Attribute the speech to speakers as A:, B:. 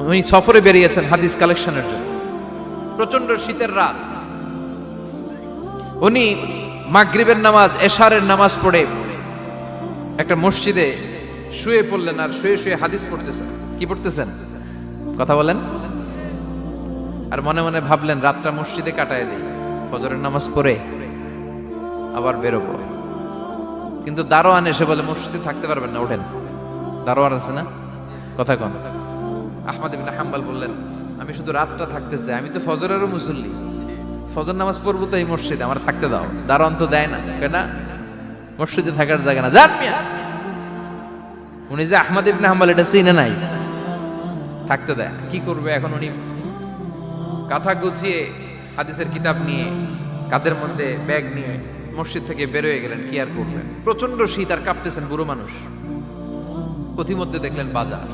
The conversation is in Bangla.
A: উনি সফরে বেরিয়েছেন হাদিস কালেকশনের জন্য। প্রচন্ড শীতের রাত, উনি মাগরিবের নামাজ, এশারের নামাজ পড়ে একটা মসজিদে শুয়ে পড়লেন, আর শুয়ে শুয়ে হাদিস পড়তেছেন। কি পড়তেছেন? কথা বলেন। আর মনে মনে ভাবলেন রাতটা মসজিদে কাটায় দিই, ফজরের নামাজ পড়ে আবার বেরোবো। কিন্তু দারোয়ান এসে বলে মসজিদে থাকতে পারবেন না, ওঠেন। দারোয়ান আছে না, কথা কন। আহমদ ইবনে হাম্বল বললেন আমি শুধু রাতটা থাকতে চাই, আমি তো ফজরেরও মুসল্লি, ফজর নামাজ পড়বো তো এই মসজিদে, আমার থাকতে দাও। দারোয়ান তো দেয় না, কেনা মসজিদে থাকার জায়গা না, যান মিয়া। উনি যে আহমদ ইবনে হাম্বল এটা চিনে নাই, থাকতে দেয়। কি করবে এখন? উনি কাঁথা গুছিয়ে হাদিসের কিতাব নিয়ে কাঁধের মধ্যে ব্যাগ নিয়ে মসজিদ থেকে বেরোয় গেলেন। কি আর করবেন, প্রচন্ড শীত, আর কাঁপতেছেন বুড়ো মানুষ। পথিমধ্যে দেখলেন বাজার,